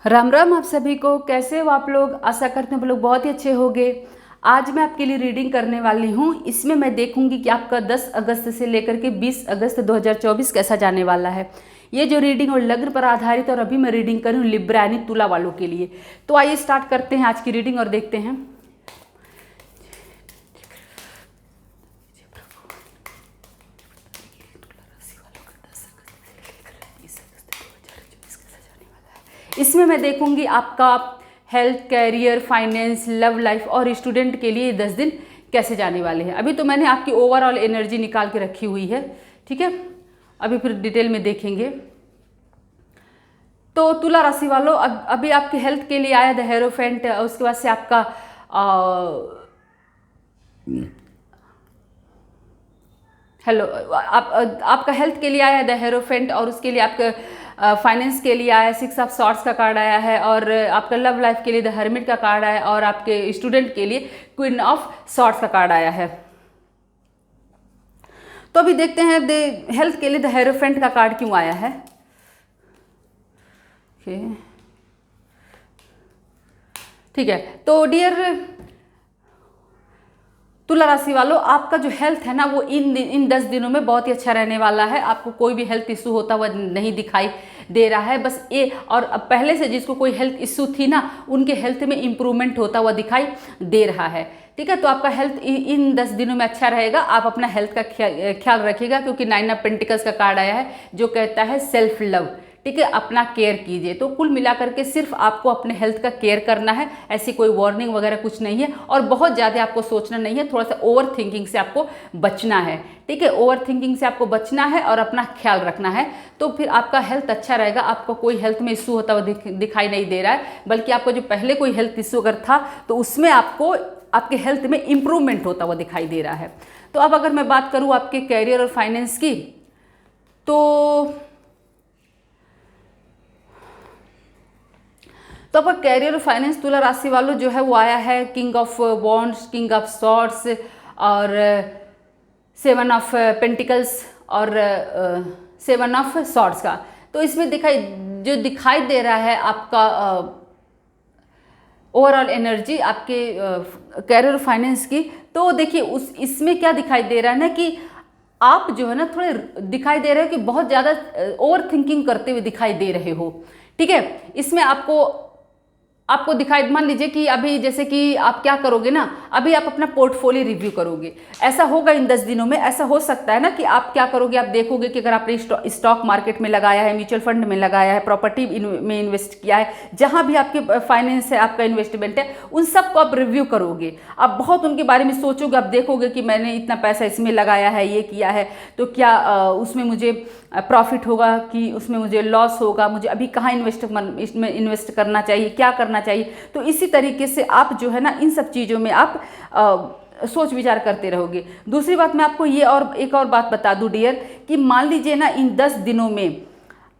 राम राम आप सभी को। कैसे हो आप लोग? आशा करते हैं आप लोग बहुत ही अच्छे होंगे। आज मैं आपके लिए रीडिंग करने वाली हूँ। इसमें मैं देखूंगी कि आपका 10 अगस्त से लेकर के 20 अगस्त 2024 कैसा जाने वाला है। ये जो रीडिंग और लग्न पर आधारित और अभी मैं रीडिंग कर रही हूँ लिब्रा यानी तुला वालों के लिए। तो आइए स्टार्ट करते हैं आज की रीडिंग और देखते हैं। इसमें मैं देखूंगी आपका health, career, finance, love life और स्टूडेंट के लिए 10 दिन कैसे जाने वाले हैं। अभी तो मैंने आपकी ओवरऑल एनर्जी निकाल के रखी हुई है, ठीक है। अभी फिर डिटेल में देखेंगे। तो तुला राशि वालों, अभी आपके हेल्थ के लिए आया द हेरोफेंट, उसके बाद से आपका हेलो आपका हेल्थ के लिए आया द हेरोफेंट और उसके लिए आपका फाइनेंस के लिए आया 6 ऑफ सॉर्ड्स का कार्ड आया है और आपका लव लाइफ के लिए द हर्मिट का कार्ड आया है और आपके स्टूडेंट के लिए क्वीन ऑफ सॉर्ड्स का कार्ड आया है। तो अभी देखते हैं द हेल्थ के लिए द हेरोफेंट का कार्ड क्यों आया है। ठीक है, तो डियर तुला राशि वालों, आपका जो हेल्थ है ना वो इन 10 दिनों में बहुत ही अच्छा रहने वाला है। आपको कोई भी हेल्थ इशू होता हुआ नहीं दिखाई दे रहा है। बस ये और अब पहले से जिसको कोई हेल्थ इशू थी ना, उनके हेल्थ में इंप्रूवमेंट होता हुआ दिखाई दे रहा है, ठीक है। तो आपका हेल्थ इन 10 दिनों में अच्छा रहेगा। आप अपना हेल्थ का ख्याल रखिएगा क्योंकि 9 ऑफ पेंटिकल्स का कार्ड आया है जो कहता है सेल्फ लव, ठीक है। अपना केयर कीजिए। तो कुल मिलाकर के सिर्फ आपको अपने हेल्थ का केयर करना है, ऐसी कोई वार्निंग वगैरह कुछ नहीं है और बहुत ज़्यादा आपको सोचना नहीं है। थोड़ा सा ओवर थिंकिंग से आपको बचना है, ठीक है। ओवर थिंकिंग से आपको बचना है और अपना ख्याल रखना है, तो फिर आपका हेल्थ अच्छा रहेगा। आपको कोई हेल्थ में इशू होता हुआ दिखाई नहीं दे रहा है, बल्कि आपको जो पहले कोई हेल्थ इशू अगर था तो उसमें आपको आपके हेल्थ में इंप्रूवमेंट होता हुआ दिखाई दे रहा है। तो अब अगर मैं बात करूँ आपके कैरियर और फाइनेंस की, तो आपका कैरियर और फाइनेंस तुला राशि वालों जो है वो आया है king of wands, king of swords और 7 ऑफ पेंटिकल्स और 7 ऑफ सॉर्ड्स का। तो इसमें दिखाई दे रहा है आपका ओवरऑल एनर्जी आपके कैरियर और फाइनेंस की। तो देखिए इसमें क्या दिखाई दे रहा है ना कि आप जो है ना थोड़े दिखाई दे रहे हो कि बहुत ज़्यादा ओवर थिंकिंग करते हुए दिखाई दे रहे हो, ठीक है। इसमें आपको दिखाई, मान लीजिए कि अभी जैसे कि आप क्या करोगे ना, अभी आप अपना पोर्टफोलियो रिव्यू करोगे। ऐसा होगा इन 10 दिनों में, ऐसा हो सकता है ना कि आप क्या करोगे, आप देखोगे कि अगर आपने स्टॉक मार्केट में लगाया है, म्यूचुअल फंड में लगाया है, प्रॉपर्टी में इन्वेस्ट किया है, जहां भी आपके फाइनेंस है, आपका इन्वेस्टमेंट है, उन सबको आप रिव्यू करोगे। आप बहुत उनके बारे में सोचोगे, आप देखोगे कि मैंने इतना पैसा इसमें लगाया है, ये किया है, तो क्या उसमें मुझे प्रॉफिट होगा कि उसमें मुझे लॉस होगा, मुझे अभी कहाँ इसमें इन्वेस्ट करना चाहिए, क्या करना चाहिए। तो इसी तरीके से आप जो है ना इन सब चीज़ों में आप सोच विचार करते रहोगे। दूसरी बात मैं आपको ये और एक और बात बता दूं डियर, कि मान लीजिए ना इन 10 दिनों में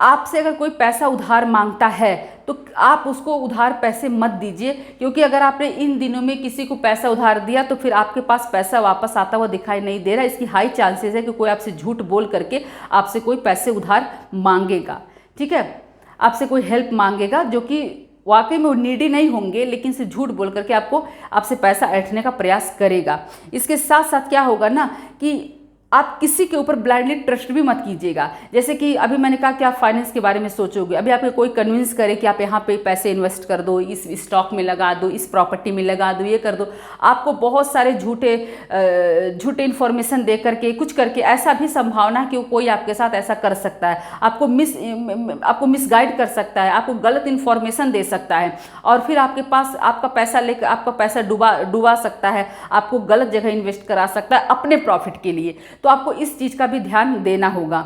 आपसे अगर कोई पैसा उधार मांगता है तो आप उसको उधार पैसे मत दीजिए, क्योंकि अगर आपने इन दिनों में किसी को पैसा उधार दिया तो फिर आपके पास पैसा वापस आता हुआ दिखाई नहीं दे रहा। इसकी हाई चांसेस है कि कोई आपसे झूठ बोल करके आपसे कोई पैसे उधार मांगेगा, ठीक है। आपसे कोई हेल्प मांगेगा जो कि वाकई में वो नीडी नहीं होंगे, लेकिन से झूठ बोल करके आपसे पैसा ऐंठने का प्रयास करेगा। इसके साथ साथ क्या होगा ना कि आप किसी के ऊपर ब्लाइंडली ट्रस्ट भी मत कीजिएगा। जैसे कि अभी मैंने कहा कि आप फाइनेंस के बारे में सोचोगे, अभी आपको कोई कन्विंस करे कि आप यहाँ पे पैसे इन्वेस्ट कर दो, इस स्टॉक में लगा दो, इस प्रॉपर्टी में लगा दो, ये कर दो। आपको बहुत सारे झूठे इन्फॉर्मेशन दे करके कुछ करके ऐसा भी संभावना है कि कोई आपके साथ ऐसा कर सकता है, आपको मिसगाइड कर सकता है, आपको गलत इन्फॉर्मेशन दे सकता है और फिर आपके पास आपका पैसा लेकर आपका पैसा डुबा सकता है, आपको गलत जगह इन्वेस्ट करा सकता है अपने प्रॉफिट के लिए। तो आपको इस चीज़ का भी ध्यान देना होगा।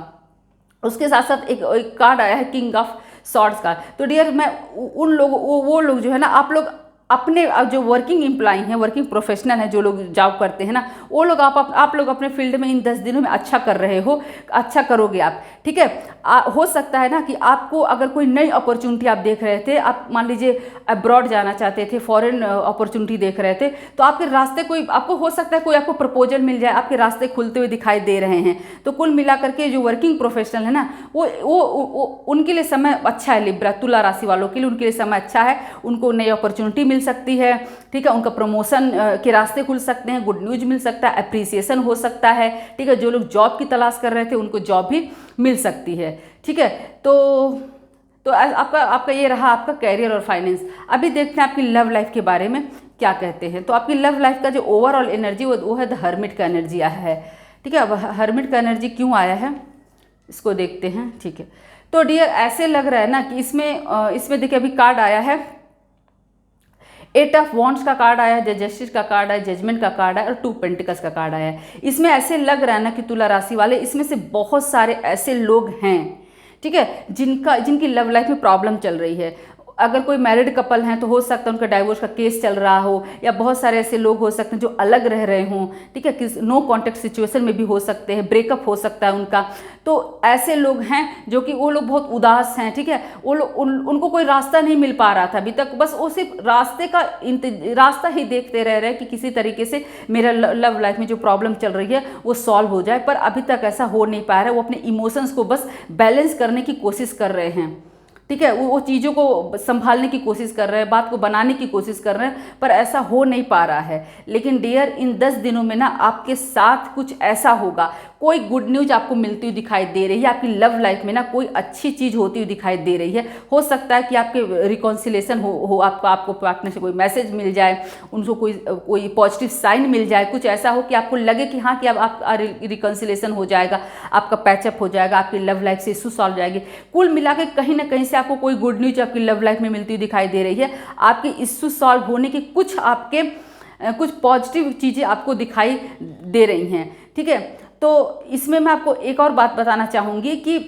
उसके साथ साथ एक कार्ड आया है किंग ऑफ सॉर्ड्स का। तो डियर मैं वो लोग जो है ना, आप लोग अपने जो वर्किंग एम्प्लॉय हैं, वर्किंग प्रोफेशनल हैं, जो लोग जॉब करते हैं ना, वो लोग आप लोग अपने फील्ड में इन 10 दिनों में अच्छा कर रहे हो, अच्छा करोगे आप, ठीक है। हो सकता है ना कि आपको अगर कोई नई अपॉर्चुनिटी आप देख रहे थे, आप मान लीजिए अब्रॉड जाना चाहते थे, फॉरेन अपॉर्चुनिटी देख रहे थे, तो आपके रास्ते कोई, आपको हो सकता है कोई आपको प्रपोजल मिल जाए, आपके रास्ते खुलते हुए दिखाई दे रहे हैं। तो कुल मिलाकर के जो वर्किंग प्रोफेशनल है ना, वो उनके लिए समय अच्छा है। लिब्रा, तुला राशि वालों के लिए उनके लिए समय अच्छा है, उनको नई अपॉर्चुनिटी मिल सकती है, ठीक है। उनका प्रमोशन के रास्ते खुल सकते हैं, गुड न्यूज मिल सकता है, अप्रिसिएशन हो सकता है, ठीक है। जो लोग जॉब की तलाश कर रहे थे उनको जॉब भी मिल सकती है, ठीक है। तो आपका ये रहा आपका कैरियर और फाइनेंस। अभी देखते हैं आपकी लव लाइफ के बारे में क्या कहते हैं। तो आपकी लव लाइफ का जो ओवरऑल एनर्जी वो है द हर्मिट का एनर्जी आया है, ठीक है। अब हर्मिट का एनर्जी क्यों आया है इसको देखते हैं, ठीक है। तो डियर, ऐसे लग रहा है ना कि इसमें देखिए अभी कार्ड आया है, 8 ऑफ वॉन्ड्स का कार्ड आया है, जस्टिस का कार्ड है, जजमेंट का कार्ड है और 2 पेंटिकल्स का कार्ड आया है। इसमें ऐसे लग रहा है ना कि तुला राशि वाले, इसमें से बहुत सारे ऐसे लोग हैं, ठीक है, जिनकी लव लाइफ में प्रॉब्लम चल रही है। अगर कोई मैरिड कपल हैं तो हो सकता है उनका डाइवोर्स का केस चल रहा हो, या बहुत सारे ऐसे लोग हो सकते हैं जो अलग रह रहे हों, ठीक है, किस नो कॉन्टेक्ट सिचुएशन में भी हो सकते हैं, ब्रेकअप हो सकता है उनका। तो ऐसे लोग हैं जो कि वो लोग बहुत उदास हैं, ठीक है। वो लोग उनको कोई रास्ता नहीं मिल पा रहा था अभी तक, बस वो सिर्फ रास्ता ही देखते रह रहे हैं कि किसी तरीके से मेरा लव लाइफ में जो प्रॉब्लम चल रही है वो सॉल्व हो जाए, पर अभी तक ऐसा हो नहीं पा रहा है। वो अपने इमोशंस को बस बैलेंस करने की कोशिश कर रहे हैं, ठीक है। वो चीज़ों को संभालने की कोशिश कर रहे हैं, बात को बनाने की कोशिश कर रहे हैं, पर ऐसा हो नहीं पा रहा है। लेकिन डियर, इन 10 दिनों में ना आपके साथ कुछ ऐसा होगा, कोई गुड न्यूज आपको मिलती हुई दिखाई दे रही है। आपकी लव लाइफ में ना कोई अच्छी चीज़ होती हुई दिखाई दे रही है। हो सकता है कि आपके रिकॉन्सिलेशन हो आपको पार्टनर से कोई मैसेज मिल जाए, उनको कोई पॉजिटिव साइन मिल जाए, कुछ ऐसा हो कि आपको लगे कि हाँ कि अब आपका रिकॉन्सिलेशन हो जाएगा, आपका पैचअप हो जाएगा, आपकी लव लाइफ से इशू सॉल्व हो जाएगी। कुल मिला के कहीं ना कहीं से आपको कोई गुड न्यूज आपकी लव लाइफ में मिलती हुई दिखाई दे रही है। आपके इशू सॉल्व होने की कुछ पॉजिटिव चीज़ें आपको दिखाई दे रही हैं, ठीक है। तो इसमें मैं आपको एक और बात बताना चाहूँगी कि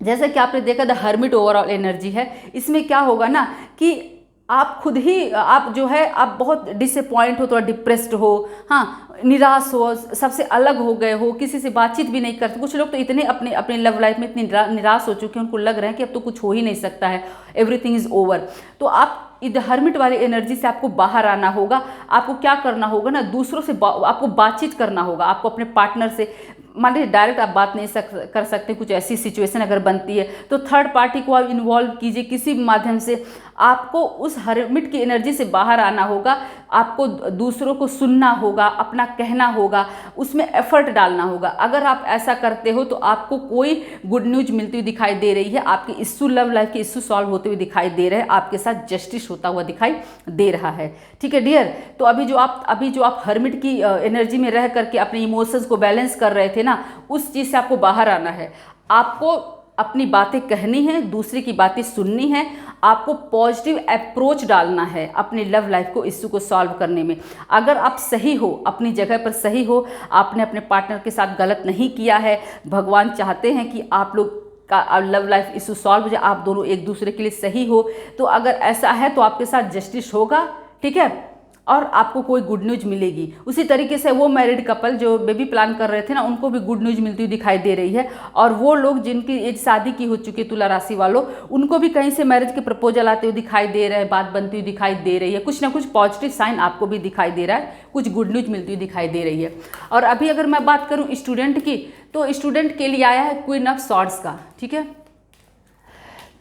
जैसे कि आपने देखा द हर्मिट ओवरऑल एनर्जी है, इसमें क्या होगा ना कि आप खुद ही आप जो है आप बहुत डिसअपॉइंट हो, थोड़ा डिप्रेस्ड हो, हाँ, निराश हो, सबसे अलग हो गए हो, किसी से बातचीत भी नहीं करते। कुछ लोग तो इतने अपने लव लाइफ में इतने निराश हो चुके हैं, उनको लग रहा है कि अब तो कुछ हो ही नहीं सकता है, एवरीथिंग इज ओवर। तो आप इधर हर्मिट वाली एनर्जी से आपको बाहर आना होगा। आपको क्या करना होगा ना, दूसरों से आपको बातचीत करना होगा। आपको अपने पार्टनर से, मान लीजिए डायरेक्ट आप बात नहीं कर सकते, कुछ ऐसी सिचुएशन अगर बनती है तो थर्ड पार्टी को आप इन्वॉल्व कीजिए किसी भी माध्यम से। आपको उस हर्मिट की एनर्जी से बाहर आना होगा, आपको दूसरों को सुनना होगा, अपना कहना होगा, उसमें एफर्ट डालना होगा। अगर आप ऐसा करते हो तो आपको कोई गुड न्यूज मिलती हुई दिखाई दे रही है, आपके इश्यू लव लाइफ के इश्यू सॉल्व होते हुए दिखाई दे रहे हैं, आपके साथ जस्टिस होता हुआ दिखाई दे रहा है, ठीक है डियर। तो अभी जो आप हर्मिट की एनर्जी में रह करके अपने इमोशंस को बैलेंस कर रहे थे ना, उस चीज़ से आपको बाहर आना है। आपको अपनी बातें कहनी है, दूसरे की बातें सुननी है, आपको पॉजिटिव अप्रोच डालना है अपनी लव लाइफ को इश्यू को सॉल्व करने में। अगर आप सही हो, अपनी जगह पर सही हो, आपने अपने पार्टनर के साथ गलत नहीं किया है, भगवान चाहते हैं कि आप लोग का लव लाइफ इशू सॉल्व हो जाए, आप दोनों एक दूसरे के लिए सही हो, तो अगर ऐसा है तो आपके साथ जस्टिस होगा, ठीक है, और आपको कोई गुड न्यूज मिलेगी। उसी तरीके से वो मैरिड कपल जो बेबी प्लान कर रहे थे ना, उनको भी गुड न्यूज मिलती हुई दिखाई दे रही है। और वो लोग जिनकी एज शादी की हो चुकी है, तुला राशि वालों, उनको भी कहीं से मैरिज के प्रपोजल आते हुए दिखाई दे रहे हैं, बात बनती हुई दिखाई दे रही है, कुछ ना कुछ पॉजिटिव साइन आपको भी दिखाई दे रहा है, कुछ गुड न्यूज मिलती हुई दिखाई दे रही है। और अभी अगर मैं बात करूँ स्टूडेंट की, तो स्टूडेंट के लिए आया है क्वीन ऑफ सॉर्ड्स का, ठीक है।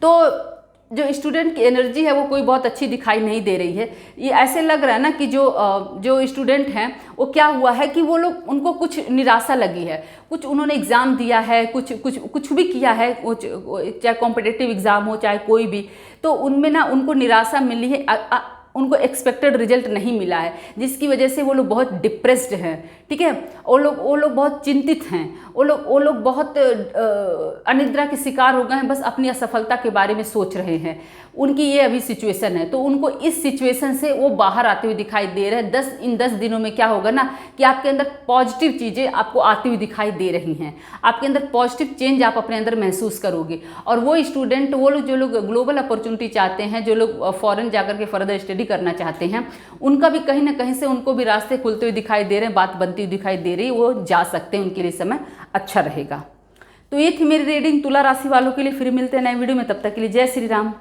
तो जो स्टूडेंट की एनर्जी है वो कोई बहुत अच्छी दिखाई नहीं दे रही है। ये ऐसे लग रहा है ना कि जो स्टूडेंट हैं वो क्या हुआ है कि वो लोग, उनको कुछ निराशा लगी है, कुछ उन्होंने एग्ज़ाम दिया है, कुछ भी किया है, चाहे कॉम्पिटिटिव एग्ज़ाम हो चाहे कोई भी, तो उनमें ना उनको निराशा मिली है, उनको एक्सपेक्टेड रिजल्ट नहीं मिला है, जिसकी वजह से वो लोग बहुत डिप्रेस्ड हैं, ठीक है। वो लोग बहुत चिंतित हैं, वो लोग बहुत अनिद्रा के शिकार हो गए हैं, बस अपनी असफलता के बारे में सोच रहे हैं। उनकी ये अभी सिचुएशन है, तो उनको इस सिचुएशन से वो बाहर आते हुए दिखाई दे रहे हैं। इन 10 दिनों में क्या होगा ना कि आपके अंदर पॉजिटिव चीज़ें आपको आती हुई दिखाई दे रही हैं, आपके अंदर पॉजिटिव चेंज आप अपने अंदर महसूस करोगे। और वो स्टूडेंट, वो लोग जो लोग ग्लोबल अपॉर्चुनिटी चाहते हैं, जो लोग फॉरेन जाकर के फर्दर स्टडी करना चाहते हैं, उनका भी कहीं ना कहीं से उनको भी रास्ते खुलते हुए दिखाई दे रहे हैं, बात बनती हुई दिखाई दे रही है, वो जा सकते हैं, उनके लिए समय अच्छा रहेगा। तो ये थी मेरी रीडिंग तुला राशि वालों के लिए। फिर मिलते हैं नए वीडियो में, तब तक के लिए जय श्री राम।